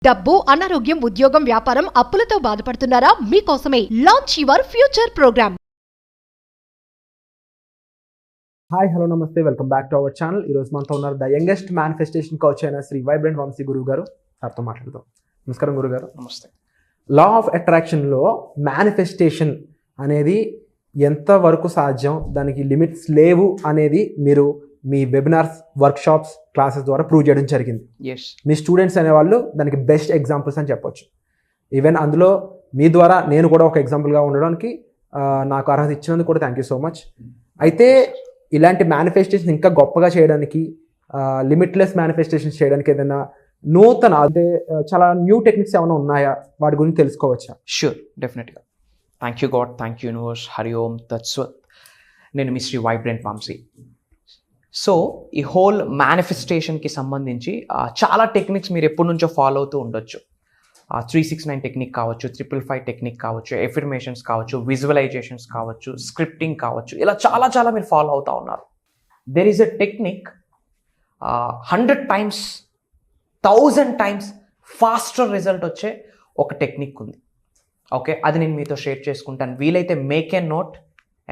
డబ్బు, అనారోగ్యం, ఉద్యోగం, వ్యాపారం, అప్పులతో బాధపడుతున్నారా? మీకోసమే launch your future programme. Hi hello నమస్తే, welcome back to our channel. ఈరోజు మనతో ఉన్నారు ద యంగెస్ట్ మేనిఫెస్టేషన్ కోచ్ అయిన శ్రీ వైబ్రెంట్ వంశీ గురువు గారు. సార్తో మాట్లాడదాం. నమస్కారం గురుగారు. నమస్తే. లా ఆఫ్ అట్రాక్షన్లో మేనిఫెస్టేషన్ అనేది ఎంతవరకు సాధ్యం, దానికి లిమిట్స్ లేవు అనేది మీరు మీ వెబినార్స్, వర్క్షాప్స్, క్లాసెస్ ద్వారా ప్రూవ్ చేయడం జరిగింది. మీ స్టూడెంట్స్ అనేవాళ్ళు దానికి బెస్ట్ ఎగ్జాంపుల్స్ అని చెప్పొచ్చు. ఈవెన్ అందులో మీ ద్వారా నేను కూడా ఒక ఎగ్జాంపుల్గా ఉండడానికి నాకు అర్హత ఇచ్చినందుకు కూడా థ్యాంక్ యూ సో మచ్. అయితే ఇలాంటి మేనిఫెస్టేషన్ ఇంకా గొప్పగా చేయడానికి, లిమిట్లెస్ మేనిఫెస్టేషన్స్ చేయడానికి ఏదైనా నూతన అంటే చాలా న్యూ టెక్నిక్స్ ఏమైనా ఉన్నాయా, వాటి గురించి తెలుసుకోవచ్చా? షూర్, డెఫినెట్గా. Thank you God, thank you universe, Hari Om తత్స్వత్. నేను మీ శ్రీ వైబ్రెంట్ వంశీ. సో ఈ హోల్ మేనిఫెస్టేషన్కి సంబంధించి చాలా టెక్నిక్స్ మీరు ఎప్పటి నుంచో ఫాలో అవుతూ ఉండొచ్చు. 369 టెక్నిక్ కావచ్చు, 555 టెక్నిక్ కావచ్చు, ఎఫర్మేషన్స్ కావచ్చు, విజువలైజేషన్స్ కావచ్చు, స్క్రిప్టింగ్ కావచ్చు, ఇలా చాలా మీరు ఫాలో అవుతూ ఉన్నారు. There is a technique 100 times 1000 times faster result వచ్చే ఒక టెక్నిక్ ఉంది. ఓకే, అది నేను మీతో షేర్ చేసుకుంటాను. వీలైతే మేక్ ఏ నోట్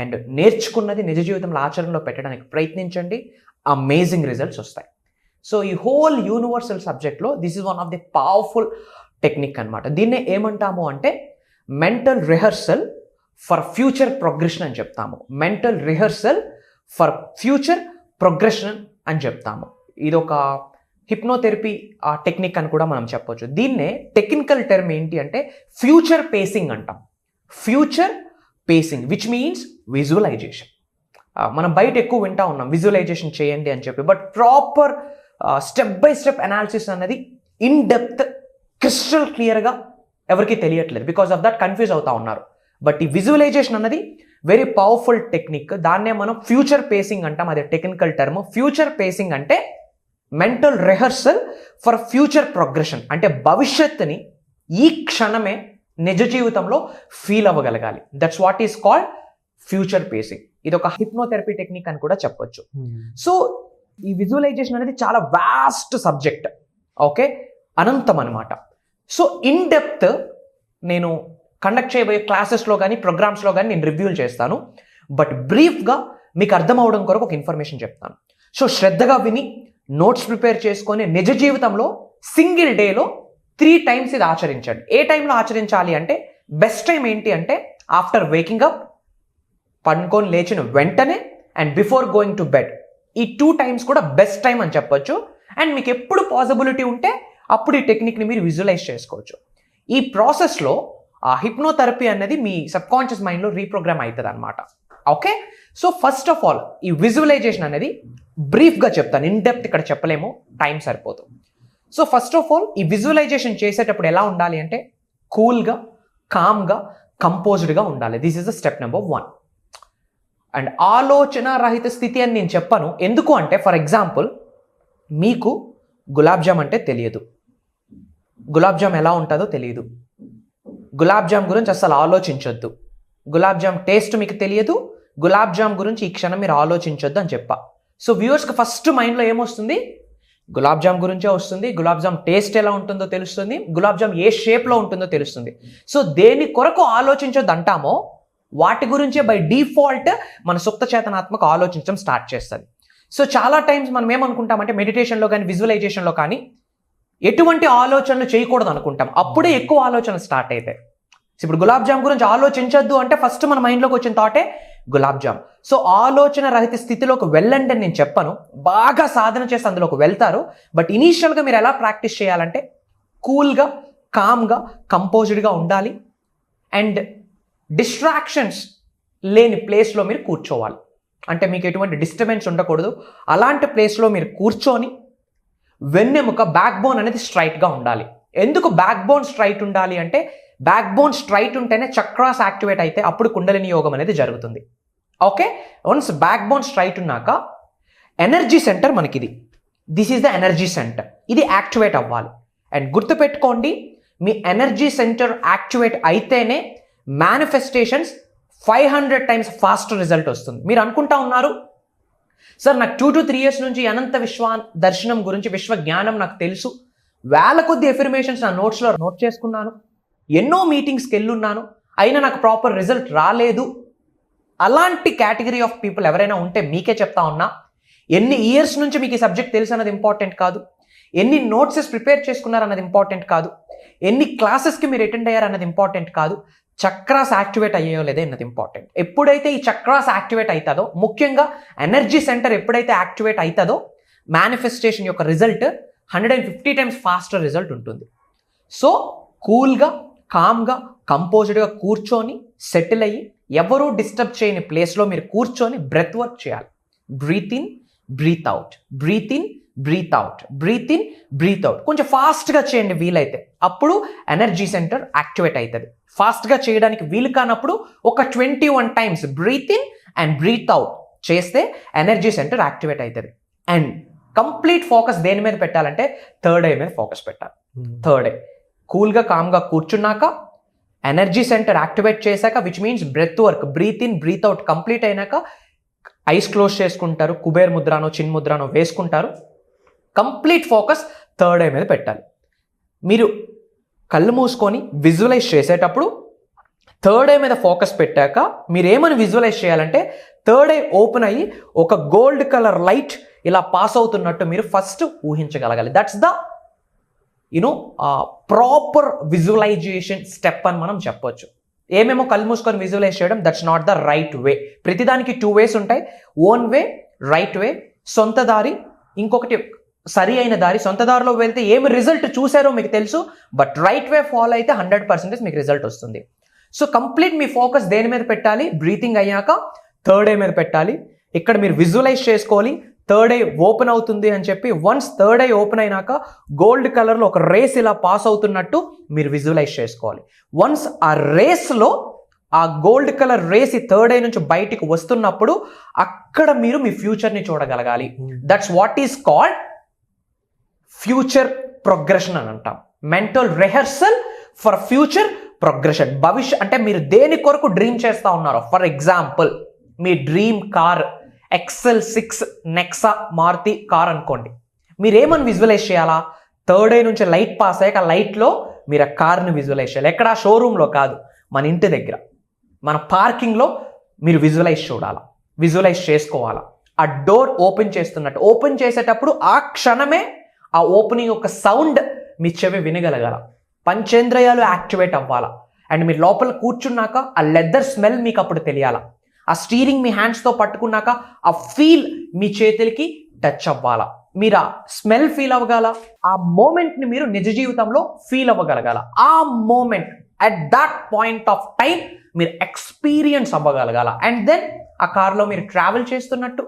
అండ్ నేర్చుకున్నది నిజ జీవితంలో ఆచరణలో పెట్టడానికి ప్రయత్నించండి. అమేజింగ్ రిజల్ట్స్ వస్తాయి. సో ఈ హోల్ యూనివర్సల్ సబ్జెక్ట్లో this is one of the powerful technique అనమాట. దీన్నే ఏమంటాము అంటే mental rehearsal for future progression అని చెప్తాము. Mental rehearsal for future progression అని చెప్తాము. ఇది ఒక హిప్నోథెరపీ టెక్నిక్ అని కూడా మనం చెప్పొచ్చు. దీన్నే టెక్నికల్ టర్మ్ ఏంటి అంటే ఫ్యూచర్ పేసింగ్ అంటాం. Future pacing which means visualisation. మనం బయట ఎక్కువ వింటా ఉన్నాం విజువలైజేషన్ చేయండి అని చెప్పి, but proper step by step analysis అనేది ఇన్ డెప్త్ క్రిస్టల్ క్లియర్గా ఎవరికి తెలియట్లేదు. బికాస్ ఆఫ్ దట్ కన్ఫ్యూజ్ అవుతా ఉన్నారు. బట్ ఈ విజువలైజేషన్ అన్నది వెరీ పవర్ఫుల్ టెక్నిక్. దాన్నే మనం ఫ్యూచర్ పేసింగ్ అంటాం. అదే టెక్నికల్ టర్మ్. ఫ్యూచర్ పేసింగ్ అంటే mental rehearsal for future progression. అంటే భవిష్యత్తుని ఈ క్షణమే నిజ జీవితంలో ఫీల్ అవ్వగలగాలి. That's what is called future pacing. ఇది ఒక హిప్నోథెరపీ టెక్నిక్ అని కూడా చెప్పొచ్చు. సో ఈ విజువలైజేషన్ అనేది చాలా వాస్ట్ సబ్జెక్ట్. ఓకే, అనంతం అనమాట. సో ఇన్ డెప్త్ నేను కండక్ట్ చేయబోయే క్లాసెస్లో కానీ ప్రోగ్రామ్స్లో కానీ నేను రివ్యూలు చేస్తాను. బట్ బ్రీఫ్గా మీకు అర్థం అవడం కొరకు ఒక ఇన్ఫర్మేషన్ చెప్తాను. సో శ్రద్ధగా విని నోట్స్ ప్రిపేర్ చేసుకొని నిజ జీవితంలో సింగిల్ డేలో 3 times ఇది ఆచరించండి. ఏ టైంలో ఆచరించాలి అంటే బెస్ట్ టైం ఏంటి అంటే ఆఫ్టర్ వేకింగ్ అప్, పడుకొని లేచిన వెంటనే, and before going to bed. ఈ 2 times కూడా బెస్ట్ టైం అని చెప్పొచ్చు. అండ్ మీకు ఎప్పుడు పాసిబిలిటీ ఉంటే అప్పుడు ఈ టెక్నిక్ని మీరు విజువలైజ్ చేసుకోవచ్చు. ఈ ప్రాసెస్లో ఆ హిప్నోథెరపీ అనేది మీ సబ్కాన్షియస్ మైండ్లో రీప్రోగ్రామ్ అవుతుంది అనమాట. Okay, so first of all ఈ విజువలైజేషన్ అనేది బ్రీఫ్గా చెప్తాను. ఇన్ డెప్త్ ఇక్కడ చెప్పలేము, టైం సరిపోతుంది. సో ఫస్ట్ ఆఫ్ ఆల్ ఈ విజువలైజేషన్ చేసేటప్పుడు ఎలా ఉండాలి అంటే కూల్గా, కామ్గా, కంపోజ్డ్గా ఉండాలి. This is the step number 1. And ఆలోచన రహిత స్థితి అని నేను చెప్పను. ఎందుకు అంటే ఫర్ ఎగ్జాంపుల్ మీకు గులాబ్ జామ్ అంటే తెలియదు, గులాబ్ జామ్ ఎలా ఉంటుందో తెలియదు, గులాబ్ జామ్ గురించి అసలు ఆలోచించొద్దు, గులాబ్ జామ్ టేస్ట్ మీకు తెలియదు, గులాబ్ జామ్ గురించి ఈ క్షణం మీరు ఆలోచించొద్దు అని చెప్పా. సో వ్యూవర్స్కి ఫస్ట్ మైండ్లో ఏమొస్తుంది? గులాబ్ జామ్ గురించే వస్తుంది. గులాబ్ జామ్ టేస్ట్ ఎలా ఉంటుందో తెలుస్తుంది, గులాబ్ జామ్ ఏ షేప్లో ఉంటుందో తెలుస్తుంది. సో దేని కొరకు ఆలోచించొద్దు అంటామో వాటి గురించే బై డిఫాల్ట్ మన సుప్త చేతనాత్మక ఆలోచించడం స్టార్ట్ చేస్తుంది. సో చాలా టైమ్స్ మనం ఏమనుకుంటామంటే మెడిటేషన్లో కానీ విజువలైజేషన్లో కానీ ఎటువంటి ఆలోచనలు చేయకూడదు అనుకుంటాం. అప్పుడే ఎక్కువ ఆలోచనలు స్టార్ట్ అవుతాయి. ఇప్పుడు గులాబ్ జామ్ గురించి ఆలోచించొద్దు అంటే ఫస్ట్ మన మైండ్లోకి వచ్చిన థాటే గులాబ్ జామ్. సో ఆలోచన రహిత స్థితిలోకి వెళ్ళండి అని నేను చెప్పను. బాగా సాధన చేసి అందులోకి వెళ్తారు. బట్ ఇనీషియల్గా మీరు ఎలా ప్రాక్టీస్ చేయాలంటే కూల్గా, కామ్గా, కంపోజ్డ్గా ఉండాలి. అండ్ డిస్ట్రాక్షన్స్ లేని ప్లేస్లో మీరు కూర్చోవాలి. అంటే మీకు ఎటువంటి డిస్టర్బెన్స్ ఉండకూడదు. అలాంటి ప్లేస్లో మీరు కూర్చొని వెన్నెముక, బ్యాక్ బోన్ అనేది స్ట్రైట్గా ఉండాలి. ఎందుకు బ్యాక్ బోన్ స్ట్రైట్ ఉండాలి అంటే బ్యాక్ బోన్ స్ట్రైట్ ఉంటేనే చక్రాస్ యాక్టివేట్ అయితే అప్పుడు కుండలిని యోగం అనేది జరుగుతుంది. Okay, once backbone straight ఉన్నాక ఎనర్జీ సెంటర్ మనకిది, this is the energy centre. ఇది యాక్టివేట్ అవ్వాలి. అండ్ గుర్తుపెట్టుకోండి, మీ ఎనర్జీ సెంటర్ యాక్టివేట్ అయితేనే మేనిఫెస్టేషన్స్ 500 times ఫాస్టర్ రిజల్ట్ వస్తుంది. మీరు అనుకుంటా ఉన్నారు సార్ నాకు 2 to 3 years నుంచి అనంత విశ్వ దర్శనం గురించి, విశ్వ జ్ఞానం నాకు తెలుసు, వేల కొద్ది ఎఫర్మేషన్స్ నా నోట్స్లో నోట్ చేసుకున్నాను, ఎన్నో మీటింగ్స్కి వెళ్ళున్నాను, అయినా నాకు ప్రాపర్ రిజల్ట్ రాలేదు. అలాంటి కేటగిరీ ఆఫ్ పీపుల్ ఎవరైనా ఉంటే మీకే చెప్తా ఉన్నా, ఎన్ని ఇయర్స్ నుంచి మీకు ఈ సబ్జెక్ట్ తెలుసు అన్నది ఇంపార్టెంట్ కాదు, ఎన్ని నోట్సెస్ ప్రిపేర్ చేసుకున్నారు అన్నది ఇంపార్టెంట్ కాదు, ఎన్ని క్లాసెస్కి మీరు అటెండ్ అయ్యారు అన్నది ఇంపార్టెంట్ కాదు, చక్రాస్ యాక్టివేట్ అయ్యో లేదే అన్నది ఇంపార్టెంట్. ఎప్పుడైతే ఈ చక్రాస్ యాక్టివేట్ అవుతుందో, ముఖ్యంగా ఎనర్జీ సెంటర్ ఎప్పుడైతే యాక్టివేట్ అవుతుందో, మేనిఫెస్టేషన్ యొక్క రిజల్ట్ 150 times ఫాస్టర్ రిజల్ట్ ఉంటుంది. సో కూల్గా, కామ్గా, కంపోజ్డ్గా కూర్చొని సెటిల్ అయ్యి ఎవరూ డిస్టర్బ్ చేయని ప్లేస్లో మీరు కూర్చొని బ్రెత్ వర్క్ చేయాలి. Breathe in, breathe out, breathe in, breathe out, breathe in, breathe out. కొంచెం ఫాస్ట్గా చేయండి వీలైతే, అప్పుడు ఎనర్జీ సెంటర్ యాక్టివేట్ అవుతుంది. ఫాస్ట్గా చేయడానికి వీలు కానప్పుడు ఒక 21 times breathe in and breathe out చేస్తే ఎనర్జీ సెంటర్ యాక్టివేట్ అవుతుంది. అండ్ కంప్లీట్ ఫోకస్ దేని మీద పెట్టాలంటే థర్డ్ ఐ మీద ఫోకస్ పెట్టాలి. థర్డ్ ఐ కూల్గా, కామ్గా కూర్చున్నాక, ఎనర్జీ సెంటర్ యాక్టివేట్ చేశాక, which means breath work, breathe in, breathe out complete అయినాక ఐస్ క్లోజ్ చేసుకుంటారు, కుబేర్ ముద్రానో చిన్ ముద్రానో వేసుకుంటారు. కంప్లీట్ ఫోకస్ థర్డ్ ఐ మీద పెట్టాలి. మీరు కళ్ళు మూసుకొని విజువలైజ్ చేసేటప్పుడు థర్డ్ ఐ మీద ఫోకస్ పెట్టాక మీరు ఏమని విజువలైజ్ చేయాలంటే, థర్డ్ ఐ ఓపెన్ అయ్యి ఒక గోల్డ్ కలర్ లైట్ ఇలా పాస్ అవుతున్నట్టు మీరు ఫస్ట్ ఊహించగలగాలి. That's the proper visualisation step అని మనం చెప్పొచ్చు. ఏమేమో కళ్ళు మూసుకొని విజువలైజ్ చేయడం, that's not the right way. ప్రతిదానికి 2 ways ఉంటాయి. ఓన్ వే, రైట్ వే, సొంత దారి, ఇంకొకటి సరి అయిన దారి. సొంత దారిలో వెళ్తే ఏమి రిజల్ట్ చూసారో మీకు తెలుసు, బట్ రైట్ వే ఫాలో అయితే 100% మీకు రిజల్ట్ వస్తుంది. సో కంప్లీట్ మీ ఫోకస్ దేని మీద పెట్టాలి? బ్రీతింగ్ అయ్యాక థర్డ్ ఐ మీద పెట్టాలి. ఇక్కడ మీరు విజువలైజ్ చేసుకోవాలి థర్డ్ ఐ ఓపెన్ అవుతుంది అని చెప్పి. వన్స్ థర్డ్ ఐ ఓపెన్ అయినాక గోల్డ్ కలర్లో ఒక రేస్ ఇలా పాస్ అవుతున్నట్టు మీరు విజువలైజ్ చేసుకోవాలి. వన్స్ ఆ రేస్లో ఆ గోల్డ్ కలర్ రేస్ ఈ థర్డ్ ఐ నుంచి బయటికి వస్తున్నప్పుడు అక్కడ మీరు మీ ఫ్యూచర్ని చూడగలగాలి. That's what is called future progression అని అంటాం. Mental rehearsal for future progression. అంటే మీరు దేని కొరకు డ్రీమ్ చేస్తూ ఉన్నారో, ఫర్ ఎగ్జాంపుల్ మీ dream car XL6 Nexa Maruti car అనుకోండి. మీరేమని విజువలైజ్ చేయాలా? థర్డ్ ఐ నుంచి లైట్ పాస్ అయ్యాక లైట్లో మీరు ఆ కార్ని విజువలైజ్ చేయాలి. ఎక్కడ? షోరూంలో కాదు, మన ఇంటి దగ్గర, మన పార్కింగ్లో మీరు విజువలైజ్ చూడాలా, విజువలైజ్ చేసుకోవాలా. ఆ డోర్ ఓపెన్ చేస్తున్నట్టు, ఓపెన్ చేసేటప్పుడు ఆ క్షణమే ఆ ఓపెనింగ్ యొక్క సౌండ్ మీ చెవి వినగలగాల, పంచేంద్రియాలు యాక్టివేట్ అవ్వాలా. అండ్ మీరు లోపల కూర్చున్నాక ఆ లెదర్ స్మెల్ మీకు అప్పుడు తెలియాలా. ఆ స్టీరింగ్ మీ హ్యాండ్స్తో పట్టుకున్నాక ఆ ఫీల్ మీ చేతులకి టచ్ అవ్వాలా. మీరు ఆ స్మెల్ ఫీల్ అవ్వగల, ఆ మూమెంట్ని మీరు నిజ జీవితంలో ఫీల్ అవ్వగలగాల. ఆ moment at that point of time మీరు ఎక్స్పీరియన్స్ అవ్వగలగాల. అండ్ దెన్ ఆ కార్లో మీరు ట్రావెల్ చేస్తున్నట్టు,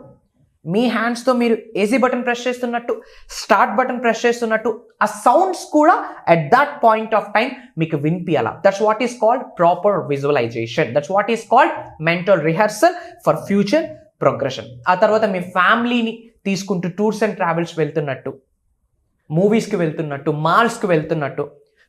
మీ హ్యాండ్స్తో మీరు ఏసీ బటన్ ప్రెస్ చేస్తున్నట్టు, స్టార్ట్ బటన్ ప్రెస్ చేస్తున్నట్టు ఆ సౌండ్స్ కూడా at that point of time మీకు వినిపించాల. That's what is called proper visualisation. That's what is called mental rehearsal for future progression. ఆ తర్వాత మీ ఫ్యామిలీని తీసుకుంటూ టూర్స్ అండ్ ట్రావెల్స్ వెళ్తున్నట్టు, మూవీస్కి వెళ్తున్నట్టు, మాల్స్కి వెళ్తున్నట్టు,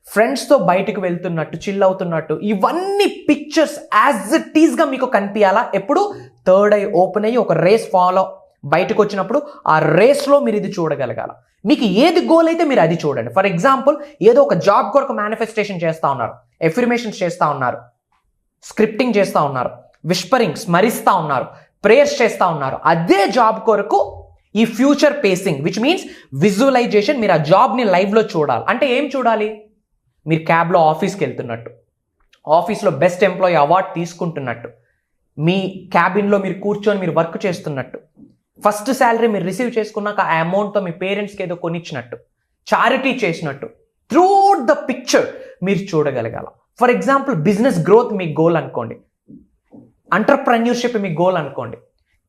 ఫ్రెండ్స్తో బయటకు వెళ్తున్నట్టు, చిల్ అవుతున్నట్టు, ఇవన్నీ పిక్చర్స్ యాజ్ ఇట్ ఈస్గా మీకు కనిపించాలా. ఎప్పుడు? థర్డ్ ఐ ఓపెన్ అయ్యి ఒక రేస్ ఫాలో బయటకు వచ్చినప్పుడు ఆ రేస్లో మీరు ఇది చూడగలగాల. మీకు ఏది గోల్ అయితే మీరు అది చూడండి. ఫర్ ఎగ్జాంపుల్ ఏదో ఒక జాబ్ కొరకు మేనిఫెస్టేషన్ చేస్తూ ఉన్నారు, ఎఫర్మేషన్స్ చేస్తూ ఉన్నారు, స్క్రిప్టింగ్ చేస్తూ ఉన్నారు, విస్పరింగ్ స్మరిస్తూ ఉన్నారు, ప్రేయర్స్ చేస్తూ ఉన్నారు. అదే జాబ్ కొరకు ఈ future pacing, which means visualisation, మీరు ఆ జాబ్ని లైవ్లో చూడాలి. అంటే ఏం చూడాలి? మీరు క్యాబ్లో ఆఫీస్కి వెళ్తున్నట్టు, ఆఫీస్లో బెస్ట్ ఎంప్లాయీ అవార్డ్ తీసుకుంటున్నట్టు, మీ క్యాబిన్లో మీరు కూర్చొని మీరు వర్క్ చేస్తున్నట్టు, ఫస్ట్ శాలరీ మీరు రిసీవ్ చేసుకున్నాక ఆ అమౌంట్తో మీ పేరెంట్స్కి ఏదో కొనిచ్చినట్టు, చారిటీ చేసినట్టు, త్రూఅవుట్ ద పిక్చర్ మీరు చూడగలగాల. ఫర్ ఎగ్జాంపుల్ బిజినెస్ గ్రోత్ మీ గోల్ అనుకోండి, ఎంటర్ప్రెన్యూర్షిప్ మీ గోల్ అనుకోండి,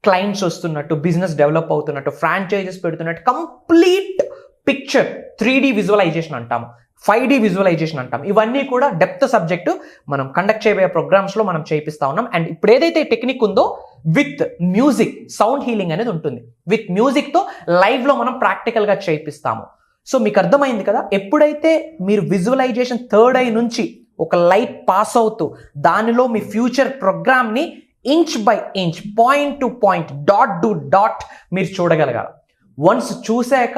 క్లయింట్స్ వస్తున్నట్టు, బిజినెస్ డెవలప్ అవుతున్నట్టు, ఫ్రాంచైజెస్ పెడుతున్నట్టు, కంప్లీట్ పిక్చర్ 3D విజువలైజేషన్ అంటాము, 5D విజువలైజేషన్ అంటాం. ఇవన్నీ కూడా డెప్త్ సబ్జెక్టు మనం కండక్ట్ చేయబోయే ప్రోగ్రామ్స్లో మనం చేయిస్తా ఉన్నాం. అండ్ ఇప్పుడు ఏదైతే టెక్నిక్ ఉందో విత్ మ్యూజిక్, సౌండ్ హీలింగ్ అనేది ఉంటుంది. విత్ మ్యూజిక్తో లైవ్లో మనం ప్రాక్టికల్గా చేయిస్తాము. సో మీకు అర్థమైంది కదా, ఎప్పుడైతే మీరు విజువలైజేషన్ థర్డ్ ఐ నుంచి ఒక లైట్ పాస్ అవుతూ దానిలో మీ ఫ్యూచర్ ప్రోగ్రామ్ని inch by inch, point to point, dot to dot మీరు చూడగలగాలి. వన్స్ చూశాక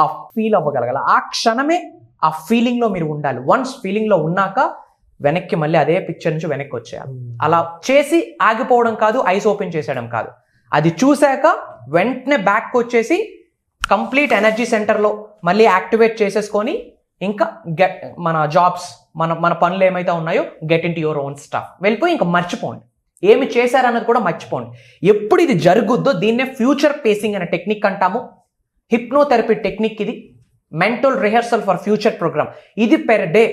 ఆ ఫీల్ అవ్వగలగాలి. ఆ క్షణమే ఆ ఫీలింగ్లో మీరు ఉండాలి. వన్స్ ఫీలింగ్లో ఉన్నాక వెనక్కి మళ్ళీ అదే పిక్చర్ నుంచి వెనక్కి వచ్చేయాలి. అలా చేసి ఆగిపోవడం కాదు, ఐస్ ఓపెన్ చేసేయడం కాదు. అది చూశాక వెంటనే బ్యాక్ వచ్చేసి కంప్లీట్ ఎనర్జీ సెంటర్లో మళ్ళీ యాక్టివేట్ చేసేసుకొని ఇంకా మన జాబ్స్ మన పనులు ఏమైతే ఉన్నాయో get in to your own stuff వెళ్ళిపోయి ఇంకా మర్చిపోండి. ఏమి చేశారన్నది కూడా మర్చిపోండి. ఎప్పుడు ఇది జరుగుద్దో దీన్నే ఫ్యూచర్ పేసింగ్ అనే టెక్నిక్ అంటాము. హిప్నోథెరపీ టెక్నిక్ ఇది. Mental rehearsal for future programme. ఇది పెర్ డే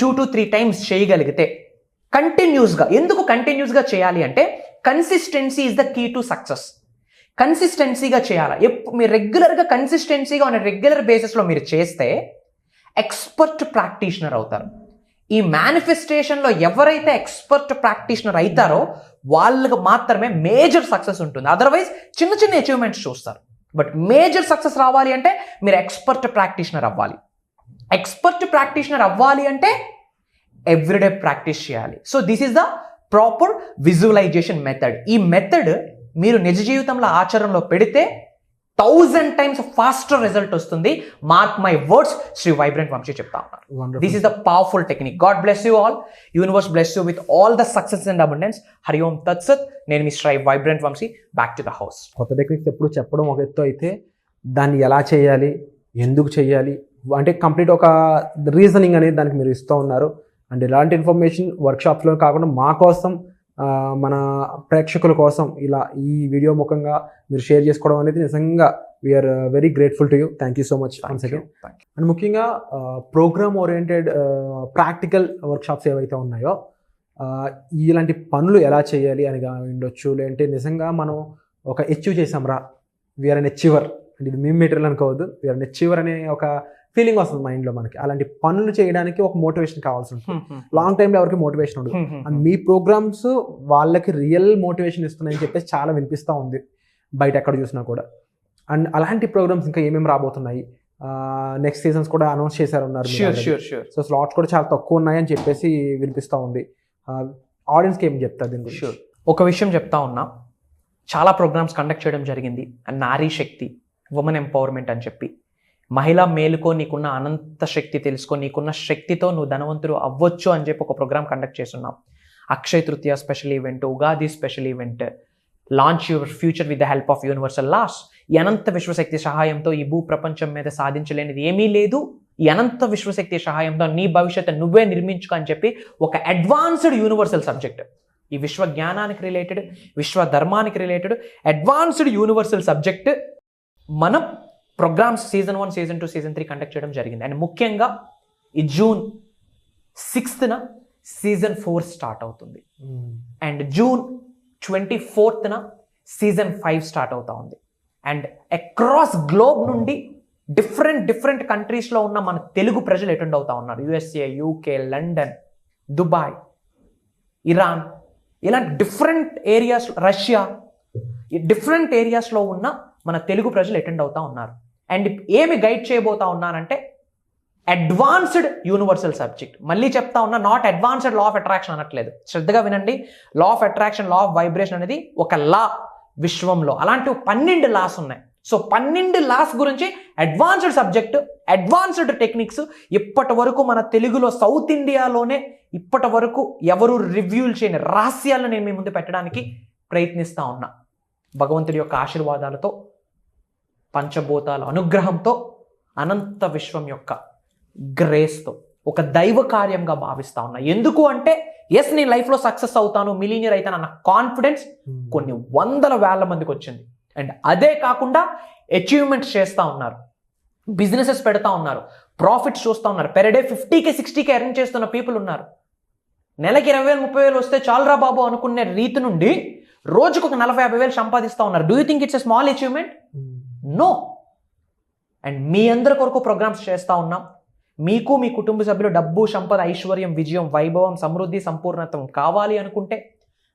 2 to 3 times చేయగలిగితే కంటిన్యూస్గా. ఎందుకు కంటిన్యూస్గా చేయాలి అంటే consistency is the key to success. కన్సిస్టెన్సీగా చేయాలి. మీరు రెగ్యులర్గా కన్సిస్టెన్సీగా ఉన్న రెగ్యులర్ బేసిస్లో మీరు చేస్తే ఎక్స్పర్ట్ ప్రాక్టీషనర్ అవుతారు. ఈ మేనిఫెస్టేషన్లో ఎవరైతే ఎక్స్పర్ట్ ప్రాక్టీషనర్ అవుతారో వాళ్ళకి మాత్రమే మేజర్ సక్సెస్ ఉంటుంది. అదర్వైజ్ చిన్న చిన్న అచీవ్మెంట్స్ చూస్తారు. బట్ మేజర్ సక్సెస్ రావాలి అంటే మీరు ఎక్స్పర్ట్ ప్రాక్టీషనర్ అవ్వాలి. ఎక్స్పర్ట్ ప్రాక్టీషనర్ అవ్వాలి అంటే ఎవ్రీడే ప్రాక్టీస్ చేయాలి. So this is the proper visualisation method. ఈ మెథడ్ మీరు నిజ జీవితంలో ఆచరణలో పెడితే 1000 times ఫాస్టర్ రిజల్ట్ వస్తుంది. Mark my words, Shri vibrant Vamshi చెప్తా ఉన్నారు. This is the powerful technique. God bless you all. Universe bless you with all the success and abundance. Hari Om తత్సత్. నేను మీ Shri vibrant Vamshi. Back to the house. కొత్త టెక్నిక్స్ ఎప్పుడు చెప్పడం ఒక ఎత్తు అయితే దాన్ని ఎలా చేయాలి, ఎందుకు చేయాలి అంటే కంప్లీట్ ఒక రీజనింగ్ అనేది దానికి మీరు ఇస్తూ ఉన్నారు. అండ్ ఇలాంటి ఇన్ఫర్మేషన్ వర్క్షాప్స్లో కాకుండా మా కోసం మన ప్రేక్షకుల కోసం ఇలా ఈ వీడియో ముఖంగా మీరు షేర్ చేసుకోవడం అనేది నిజంగా we are very grateful to you. Thank you so much once again. And ముఖ్యంగా ప్రోగ్రామ్ ఓరియంటెడ్ ప్రాక్టికల్ వర్క్షాప్స్ ఏవైతే ఉన్నాయో ఇలాంటి పనులు ఎలా చేయాలి అని ఉండొచ్చు. లేదంటే నిజంగా మనం ఒక అచీవ్ చేసాం రా, వీఆర్ అన్ అచీవర్ అంటే ఇది మేము మెటీరియల్ అనుకోవద్దు, వీఆర్ అన్ అచీవర్ అనే ఒక ఫీలింగ్ వస్తుంది మైండ్లో మనకి. అలాంటి పనులు చేయడానికి ఒక మోటివేషన్ కావాల్సి ఉంటుంది. లాంగ్ టైంలో ఎవరికి మోటివేషన్ ఉండదు. అండ్ మీ ప్రోగ్రామ్స్ వాళ్ళకి రియల్ మోటివేషన్ ఇస్తున్నాయని చెప్పేసి చాలా వినిపిస్తూ ఉంది బయట ఎక్కడ చూసినా కూడా. అండ్ అలాంటి ప్రోగ్రామ్స్ ఇంకా ఏమేమి రాబోతున్నాయి, నెక్స్ట్ సీజన్స్ కూడా అనౌన్స్ చేశారన్నారు. సో స్లాట్స్ కూడా చాలా తక్కువ ఉన్నాయని చెప్పేసి వినిపిస్తూ ఉంది. ఆడియన్స్కి ఏం చెప్తారు దీని గురించి? ఒక విషయం చెప్తా ఉన్నా, చాలా ప్రోగ్రామ్స్ కండక్ట్ చేయడం జరిగింది. And Nari Shakti, women empowerment అని చెప్పి, మహిళా మేలుకో, నీకున్న అనంత శక్తి తెలుసుకో, నీకున్న శక్తితో నువ్వు ధనవంతుడు అవ్వచ్చు అని చెప్పి ఒక ప్రోగ్రామ్ కండక్ట్ చేస్తున్నాం. Akshaya Tritiya special event, Ugadi special event, launch your future with the help of universal laws. ఈ అనంత విశ్వశక్తి సహాయంతో ఈ భూ ప్రపంచం మీద సాధించలేనిది ఏమీ లేదు. ఈ అనంత విశ్వశక్తి సహాయంతో నీ భవిష్యత్తు నువ్వే నిర్మించుకో అని చెప్పి ఒక అడ్వాన్స్డ్ యూనివర్సల్ సబ్జెక్ట్, ఈ విశ్వ జ్ఞానానికి రిలేటెడ్, విశ్వ ధర్మానికి రిలేటెడ్ అడ్వాన్స్డ్ యూనివర్సల్ సబ్జెక్ట్ మనం programmes season 1, season 2, season 3 conduct చేయడం జరిగింది. అండ్ ముఖ్యంగా ఈ June 6th సీజన్ 4 స్టార్ట్ అవుతుంది. And June 24th season 5 start అవుతా ఉంది. అండ్ అక్రాస్ గ్లోబ్ నుండి డిఫరెంట్ కంట్రీస్లో ఉన్న మన తెలుగు ప్రజలు అటెండ్ అవుతా ఉన్నారు. USA, UK, London, Dubai, Iran, ఇలాంటి డిఫరెంట్ ఏరియాస్, రష్యా, ఈ డిఫరెంట్ ఏరియాస్లో ఉన్న మన తెలుగు ప్రజలు అటెండ్ అవుతా ఉన్నారు. అండ్ ఏమి గైడ్ చేయబోతా ఉన్నారంటే అడ్వాన్స్డ్ యూనివర్సల్ సబ్జెక్ట్. మళ్ళీ చెప్తా ఉన్నా, not advanced law of attraction అనట్లేదు, శ్రద్ధగా వినండి. Law of attraction, law of vibration అనేది ఒక లా విశ్వంలో. అలాంటి 12 లాస్ ఉన్నాయి. సో 12 లాస్ గురించి అడ్వాన్స్డ్ సబ్జెక్ట్, అడ్వాన్స్డ్ టెక్నిక్స్ ఇప్పటి వరకు మన తెలుగులో, సౌత్ ఇండియాలోనే ఇప్పటి వరకు ఎవరు రివ్యూలు చేయని రహస్యాలను నేను మీ ముందు పెట్టడానికి ప్రయత్నిస్తూ ఉన్నా. భగవంతుడి యొక్క ఆశీర్వాదాలతో, పంచభూతాల అనుగ్రహంతో, అనంత విశ్వం యొక్క గ్రేస్తో ఒక దైవ కార్యంగా భావిస్తా ఉన్నా. ఎందుకు అంటే ఎస్, నేను లైఫ్లో సక్సెస్ అవుతాను, మిలీనియర్ అవుతాను అన్న కాన్ఫిడెన్స్ కొన్ని 100,000 మందికి వచ్చింది. అండ్ అదే కాకుండా అచీవ్మెంట్స్ చేస్తూ ఉన్నారు, బిజినెసెస్ పెడతా ఉన్నారు, ప్రాఫిట్స్ చూస్తూ ఉన్నారు. Per day 50K 60K earn చేస్తున్న పీపుల్ ఉన్నారు. నెలకి 20,000 30,000 వస్తే చాలురా బాబు అనుకునే రీతి నుండి రోజుకు ఒక 40,000 సంపాదిస్తూ ఉన్నారు. Do you think it's a small achievement? No. And మీ అందరి కొరకు ప్రోగ్రామ్స్ చేస్తూ ఉన్నాం. మీకు, మీ కుటుంబ సభ్యులు డబ్బు, సంపద, ఐశ్వర్యం, విజయం, వైభవం, సమృద్ధి, సంపూర్ణత్వం కావాలి అనుకుంటే,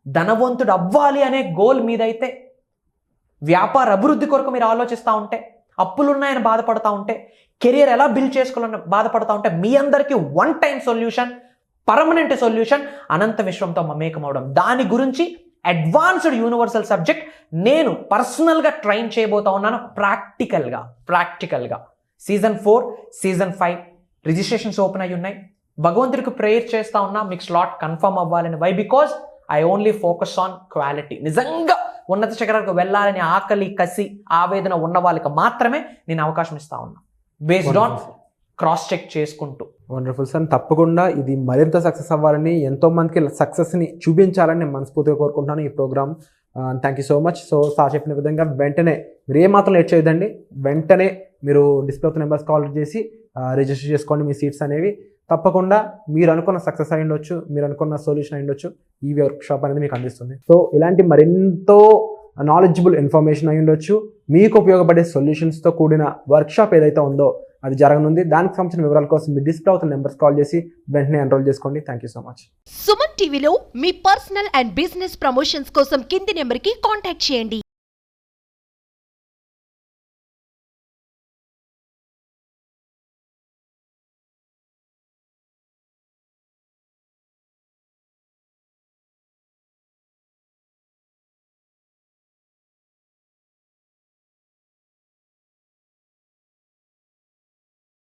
ధనవంతుడు అవ్వాలి అనే గోల్ మీదైతే, వ్యాపార అభివృద్ధి కొరకు మీరు ఆలోచిస్తూ ఉంటే, అప్పులున్నాయని బాధపడతా ఉంటే, కెరియర్ ఎలా బిల్డ్ చేసుకోవాలని బాధపడతా ఉంటే, మీ అందరికీ 1 time సొల్యూషన్, పర్మనెంట్ సొల్యూషన్, అనంత విశ్వంతో మమేకం అవడం. దాని గురించి అడ్వాన్స్డ్ యూనివర్సల్ సబ్జెక్ట్ నేను పర్సనల్గా ట్రైన్ చేయబోతా ఉన్నాను. ప్రాక్టికల్గా సీజన్ 4, సీజన్ 5 రిజిస్ట్రేషన్స్ ఓపెన్ అయ్యి ఉన్నాయి. భగవంతుడికి ప్రేయర్ చేస్తా ఉన్నా మీకు స్లాట్ కన్ఫర్మ్ అవ్వాలని. Why? Because I only focus on quality. నిజంగా ఉన్నత శిఖరాలకు వెళ్ళాలని ఆకలి, కసి, ఆవేదన ఉన్న వాళ్ళకి మాత్రమే నేను అవకాశం ఇస్తా ఉన్నా, బేస్డ్ ఆన్ క్రాస్ చెక్ చేసుకుంటూ. Wonderful sir. తప్పకుండా ఇది మరింత సక్సెస్ అవ్వాలని, ఎంతో మందికి సక్సెస్ని చూపించాలని నేను మనస్ఫూర్తిగా కోరుకుంటున్నాను ఈ programme. Thank you so much. So sir చెప్పిన విధంగా వెంటనే మీరు ఏమాత్రం లేట్ చేయొద్దండి, వెంటనే మీరు డిస్ప్లే అవుతున్న నెంబర్స్ కాల్ చేసి రిజిస్టర్ చేసుకోండి మీ సీట్స్ అనేవి. తప్పకుండా మీరు అనుకున్న సక్సెస్ అయి ఉండొచ్చు, మీరు అనుకున్న సొల్యూషన్ అయి ఉండొచ్చు, ఈ వర్క్ షాప్ అనేది మీకు అందిస్తుంది. సో ఇలాంటి మరెంతో నాలెడ్జబుల్ ఇన్ఫర్మేషన్ అయి ఉండొచ్చు, మీకు ఉపయోగపడే సొల్యూషన్స్తో కూడిన వర్క్ షాప్ ఏదైతే ఉందో అది జరగనుంది. దానికి సంబంధించిన వివరాల కోసం మీ డిస్ప్లే అవుతున్న నెంబర్స్ కాల్ చేసి వెంటనే ఎన్రోల్ చేసుకోండి. Thank you so much. Suman టీవీలో మీ పర్సనల్ అండ్ బిజినెస్ ప్రమోషన్స్ కోసం కింది నెంబర్కి కాంటాక్ట్ చేయండి.